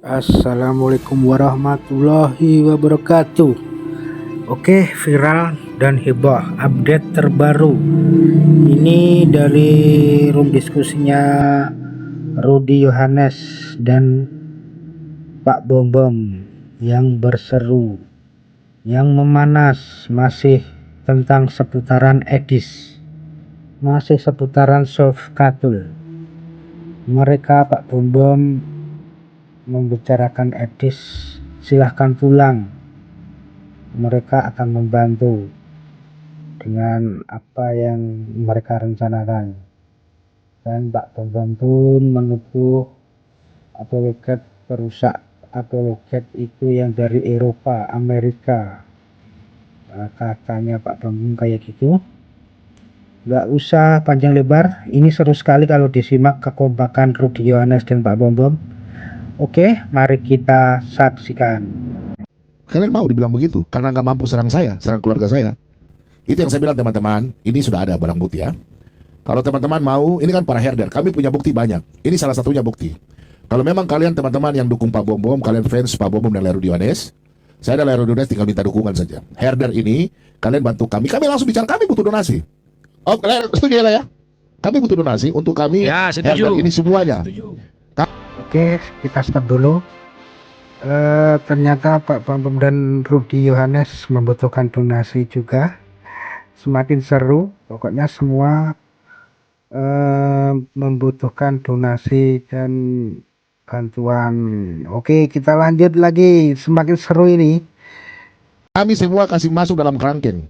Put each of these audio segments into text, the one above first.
Assalamualaikum warahmatullahi wabarakatuh. Oke, viral dan heboh update terbaru. Ini dari room diskusinya Rudy Yohanes dan Pak Bom Bom yang berseru, yang memanas masih tentang seputaran Edis, masih seputaran soft katul. Mereka Pak Bom Bom membicarakan Edis, silahkan pulang, mereka akan membantu dengan apa yang mereka rencanakan. Dan Pak Bambang pun menuduh apologet perusak apologet itu yang dari Eropa, Amerika. Nah, katanya Pak Bambang kayak gitu. Nggak usah panjang lebar, ini seru sekali kalau disimak kekompakan Rudy Yohanes dan Pak Bambang. Oke, mari kita saksikan. Kalian mau dibilang begitu karena nggak mampu serang saya, serang keluarga saya. Itu yang saya bilang teman-teman, ini sudah ada barang bukti ya. Kalau teman-teman mau, ini kan para herder, kami punya bukti banyak. Ini salah satunya bukti. Kalau memang kalian teman-teman yang dukung Pak Bom Bom, kalian fans Pak Bom Bom dan Rudy Yohanes, saya dan Rudy Yohanes tinggal minta dukungan saja. Herder ini, kalian bantu kami langsung bicara, kami butuh donasi. Oh, kalian setuju ya? Kami butuh donasi untuk kami Ya, herder setuju. ini semuanya. Oke, kita stop dulu. Ternyata Pak Bambang dan Rudy Yohanes membutuhkan donasi juga. Semakin seru, pokoknya semua membutuhkan donasi dan bantuan. Oke, kita lanjut lagi, semakin seru ini. Kami semua kasih masuk dalam kerangkeng.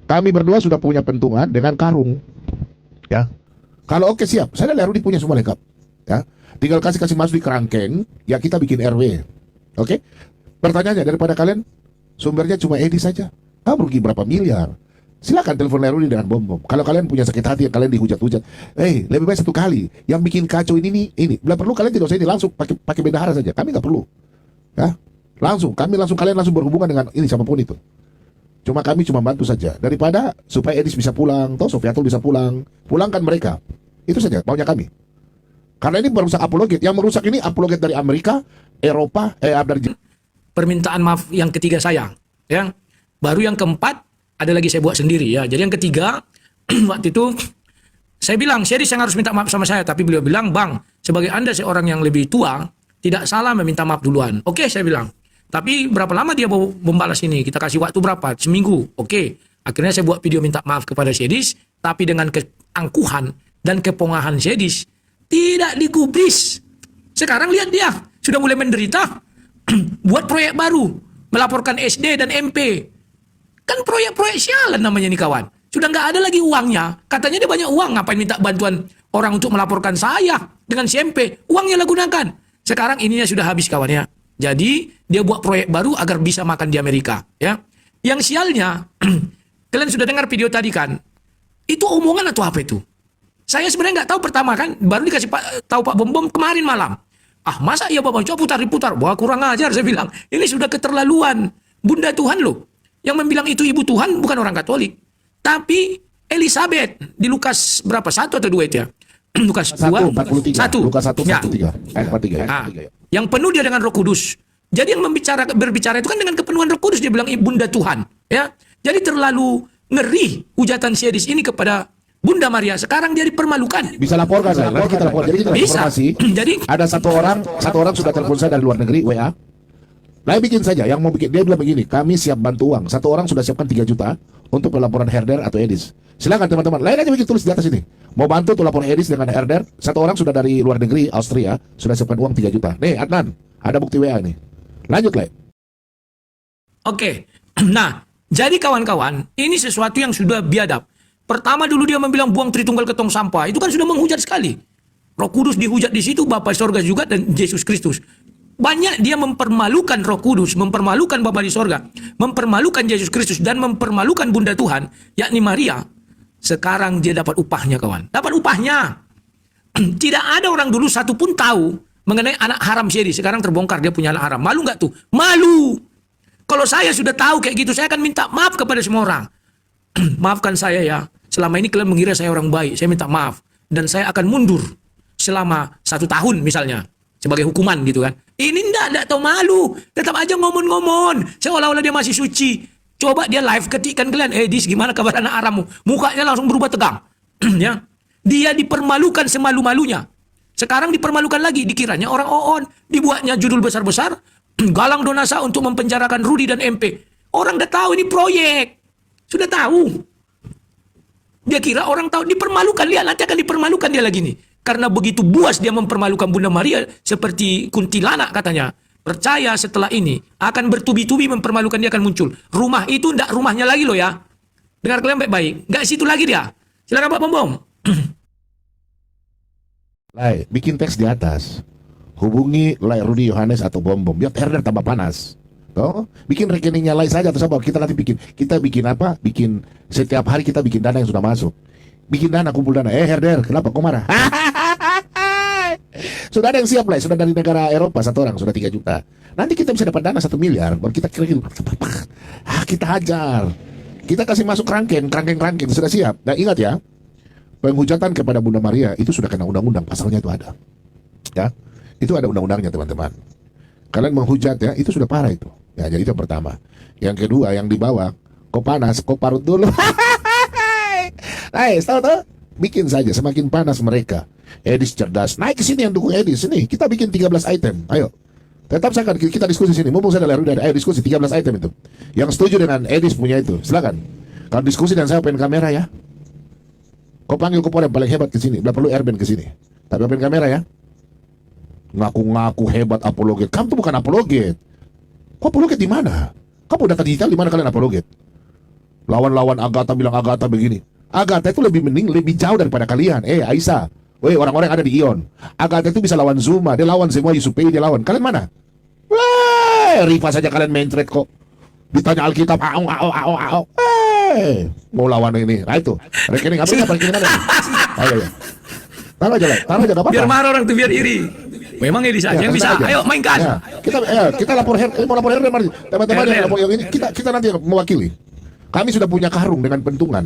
Kami berdua sudah punya pentungan dengan karung. Ya. Kalau oke siap, saya dan Rudy punya semua lengkap. Ya. Tinggal kasih masuk di kerangkeng, ya kita bikin RW. Oke? Pertanyaannya daripada kalian sumbernya cuma Edi saja. Rugi berapa miliar? Silakan telepon Rudy dengan Bom Bom. Kalau kalian punya sakit hati, kalian dihujat-hujat. Lebih baik satu kali. Yang bikin kacau ini. Bila perlu kalian tidak usah ini, langsung pakai bendahara saja. Kami nggak perlu. Ya. Kalian langsung berhubungan dengan ini siapapun itu. Cuma kami cuma bantu saja. Daripada supaya Edis bisa pulang, toh Sofiatul bisa pulang. Pulangkan mereka. Itu saja maunya kami. Karena ini merusak apologet. Yang merusak ini apologet dari Amerika, Eropa, dari Permintaan maaf yang ketiga saya, ya. Baru yang keempat ada lagi saya buat sendiri ya. Jadi yang ketiga waktu itu saya bilang, Series yang harus minta maaf sama saya, tapi beliau bilang, "Bang, sebagai Anda seorang yang lebih tua, tidak salah meminta maaf duluan." Oke, saya bilang. Tapi berapa lama dia mau membalas ini? Kita kasih waktu berapa? Seminggu. Oke. Akhirnya saya buat video minta maaf kepada Series, tapi dengan keangkuhan dan kepongahan Series tidak digubris. Sekarang lihat dia, sudah mulai menderita, buat proyek baru, melaporkan SD dan MP. Kan proyek-proyek sialan namanya nih kawan. Sudah nggak ada lagi uangnya. Katanya dia banyak uang, ngapain minta bantuan orang untuk melaporkan saya dengan si MP. Uangnya lah gunakan. Sekarang ininya sudah habis kawan ya. Jadi dia buat proyek baru agar bisa makan di Amerika. Ya. Yang sialnya, kalian sudah dengar video tadi kan? Itu omongan atau apa itu? Saya sebenarnya nggak tahu pertama kan, baru dikasih tahu Pak Bom Bom kemarin malam. Masa iya Bapak coba putar-putar? Wah, kurang ajar saya bilang. Ini sudah keterlaluan. Bunda Tuhan loh. Yang membilang itu ibu Tuhan bukan orang Katolik. Tapi Elizabeth di Lukas berapa? 1 atau 2 itu ya? Lukas 2, 1:43. 1. Lukas 1, Ya. 43. Ayat 43 ya. Yang penuh dia dengan Roh Kudus. Jadi yang berbicara itu kan dengan kepenuhan Roh Kudus, dia bilang Bunda Tuhan, ya. Jadi terlalu ngeri hujatan Series ini kepada Bunda Maria. Sekarang dia dipermalukan. Bisa laporkan saya. Nanti kita laporkan. Jadi kita Bisa. informasi. Jadi Ada satu orang sudah telepon saya dari luar negeri WA. Nah, bikin saja. Yang mau bikin, dia bilang begini, kami siap bantu uang. Satu orang sudah siapkan 3 juta untuk pelaporan herder atau Edis. Silakan teman-teman. Lain aja bikin tulis di atas ini. Mau bantu tuh lapor Edis dengan herder. Satu orang sudah dari luar negeri, Austria, sudah siapkan uang 3 juta. Nih, Adnan, ada bukti WA nih. Lanjut, Le. Oke. Nah, jadi kawan-kawan, ini sesuatu yang sudah biadab. Pertama dulu dia membilang buang Tritunggal ke tong sampah. Itu kan sudah menghujat sekali. Roh Kudus dihujat di situ, Bapa di sorga juga, dan Yesus Kristus. Banyak dia mempermalukan Roh Kudus, mempermalukan Bapa di sorga, mempermalukan Yesus Kristus, dan mempermalukan Bunda Tuhan, yakni Maria. Sekarang dia dapat upahnya, kawan. Dapat upahnya. Tidak ada orang dulu satu pun tahu mengenai anak haram Series. Sekarang terbongkar dia punya anak haram. Malu nggak tuh? Malu. Kalau saya sudah tahu kayak gitu, saya akan minta maaf kepada semua orang. Maafkan saya ya. Selama ini kalian mengira saya orang baik. Saya minta maaf. Dan saya akan mundur selama 1 tahun misalnya. sebagai hukuman gitu kan. Ini enggak tahu malu, tetap aja ngomong-ngomong seolah-olah dia masih suci. Coba dia live ketikkan kalian, Dis gimana kabar anak Arammu? Mukanya langsung berubah tegang. Ya. Dia dipermalukan semalu-malunya. Sekarang dipermalukan lagi, dikiranya orang OON, dibuatnya judul besar-besar, galang donasa untuk mempenjarakan Rudi dan MP. Orang udah tahu ini proyek. Sudah tahu. Dia kira orang tahu, dipermalukan, lihat nanti akan dipermalukan dia lagi nih. Karena begitu buas dia mempermalukan Bunda Maria seperti kuntilanak katanya. Percaya setelah ini akan bertubi-tubi mempermalukan, dia akan muncul. Rumah itu enggak rumahnya lagi loh ya. Dengar kalian baik-baik. Enggak situ lagi dia. Silakan Pak Bom Bom. Lai, bikin teks di atas. Hubungi Lai Rudi Yohanes atau Bom Bom. Biar herder tambah panas. Toh, bikin rekeningnya Lai saja atau siapa. Kita nanti bikin apa? Bikin setiap hari kita bikin dana yang sudah masuk. Bikin dana, kumpul dana. Herder, kenapa kau marah? Sudah ada yang siap Lai, sudah dari negara Eropa satu orang sudah 3 juta. Nanti kita bisa dapat dana 1 miliar. Baru kita kira kita hajar. Kita kasih masuk kerangkeng sudah siap. Nah ingat ya, penghujatan kepada Bunda Maria itu sudah kena undang-undang, pasalnya itu ada. Ya, itu ada undang-undangnya teman-teman. Kalian menghujat ya, itu sudah parah itu. Ya, jadi itu yang pertama. Yang kedua, yang dibawa, kok panas, kok parut dulu. Hai, tahu tuh? Bikin saja, semakin panas mereka. Edis cerdas, naik ke sini yang dukung Edis. Sini, kita bikin 13 item. Ayo. Tetap saya akan kita diskusi sini. Mumpung saya ada ayo diskusi 13 item itu. Yang setuju dengan Edis punya itu, silakan. Kalau diskusi dan saya open kamera ya. Kau panggil Kopor yang paling hebat ke sini. Tidak perlu Erben ke sini. Tapi open kamera ya. Ngaku-ngaku hebat apologet. Kamu tuh bukan apologet. Kau apologet di mana? Kamu data digital di mana kalian apologet? Lawan-lawan Agatha bilang Agatha begini. Agatha itu lebih mending, lebih jauh daripada kalian. Aisyah. Weh, orang-orang yang ada di Ion. Agatha itu bisa lawan Zuma. Dia lawan semua Yusupei, dia lawan. Kalian mana? Weh, Rifa saja kalian main trade kok. Ditanya Alkitab, mau lawan ini. Nah itu. Rekening apa rekening ada? Ayo. Taruh aja lah, apa-apa. Biar marah orang tuh, biar iri. Memang Edis aja yang bisa. Ayo mainkan. Ya. Kita lapor mau lapor Herder mari. Teman-teman yang lapor yang ini kita nanti mewakili. Kami sudah punya karung dengan pentungan.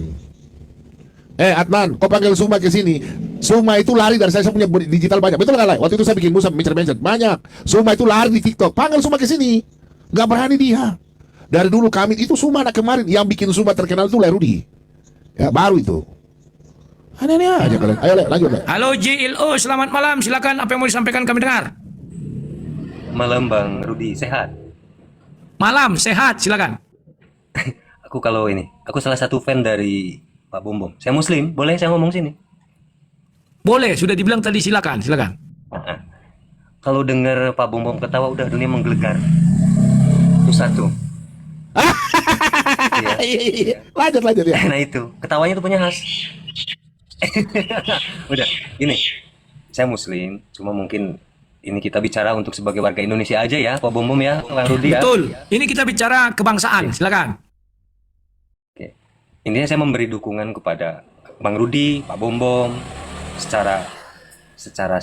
Adnan, kau panggil Suma ke sini. Suma itu lari dari saya punya digital banyak. Betul nggak Lai? Waktu itu saya bikin musa mencet banyak. Suma itu lari di TikTok. Panggil Suma ke sini. Nggak berani dia. Dari dulu kami itu Suma anak kemarin yang bikin Suma terkenal itu Lai Rudi. Ya baru itu. Aneh-aneh aja kalian. Ayo Lai, lanjut Lai. Halo JLO, selamat malam. Silakan, apa yang mau disampaikan kami dengar. Malam Bang Rudi, sehat? Malam, sehat, silakan. Aku salah satu fan dari Pak Bom Bom. Saya Muslim, boleh saya ngomong sini? Boleh, sudah dibilang tadi, silakan. Nah, kalau dengar Pak Bom Bom ketawa udah dunia menggelegar. Itu satu. Iya. Lanjut ya. Nah itu, ketawanya tuh punya khas. Udah, ini. Saya Muslim, cuma mungkin ini kita bicara untuk sebagai warga Indonesia aja ya, Pak Bom Bom ya, Bang Rudi ya. Betul. Ini kita bicara kebangsaan, silakan. Oke. Intinya saya memberi dukungan kepada Bang Rudi, Pak Bom Bom secara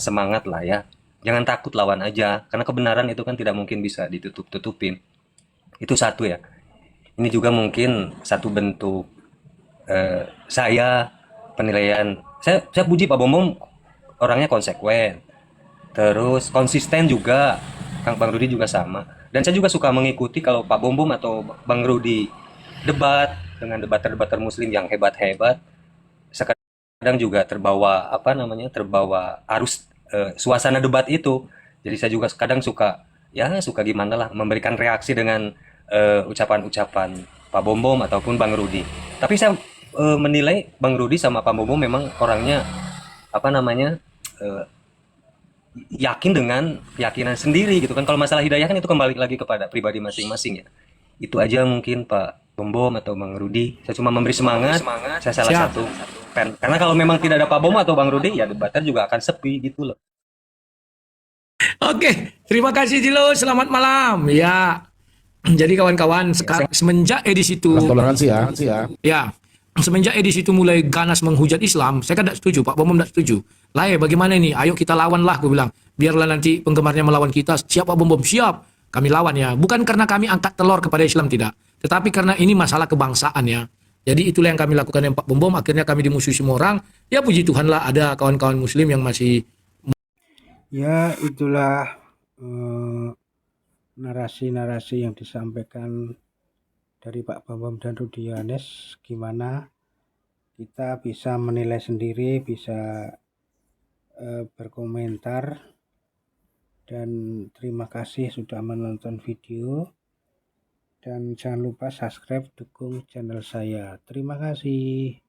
semangat lah ya. Jangan takut, lawan aja, karena kebenaran itu kan tidak mungkin bisa ditutup-tutupin. Itu satu ya. Ini juga mungkin satu bentuk saya penilaian. Saya puji Pak Bom Bom, orangnya konsekuen. Terus konsisten juga. Kang Bang Rudi juga sama. Dan saya juga suka mengikuti kalau Pak Bom Bom atau Bang Rudi debat dengan debater-debater muslim yang hebat-hebat. Kadang juga terbawa terbawa arus suasana debat itu. Jadi saya juga kadang suka gimana lah memberikan reaksi dengan ucapan-ucapan Pak Bom Bom ataupun Bang Rudi. Tapi saya menilai Bang Rudi sama Pak Bom Bom memang orangnya yakin dengan keyakinan sendiri gitu kan. Kalau masalah hidayah kan itu kembali lagi kepada pribadi masing-masing ya. Itu aja mungkin Pak Bom Bom atau Bang Rudi. Saya cuma memberi semangat. Saya salah satu fan. Karena kalau memang tidak ada Pak Bom atau Bang Rudi ya debater juga akan sepi gitu loh. Oke, terima kasih Jilo, selamat malam. Ya, jadi kawan-kawan sekarang semenjak edisi itu Toleransi ya. Ya, semenjak edisi itu mulai ganas menghujat Islam, saya kan tidak setuju, Pak Bom tidak setuju. Lah bagaimana ini? Ayo kita lawan lah, gue bilang. Biarlah nanti penggemarnya melawan kita. Siap Pak Bom, siap. Kami lawan ya. Bukan karena kami angkat telur kepada Islam, tidak. Tetapi karena ini masalah kebangsaan ya. Jadi itulah yang kami lakukan dengan Pak Bom. Akhirnya kami dimusuhi semua orang. Ya puji Tuhan lah ada kawan-kawan Muslim yang masih Ya, itulah narasi-narasi yang disampaikan dari Pak Bambang dan Rudianes, gimana kita bisa menilai sendiri, bisa berkomentar, dan terima kasih sudah menonton video, dan jangan lupa subscribe, dukung channel saya. Terima kasih.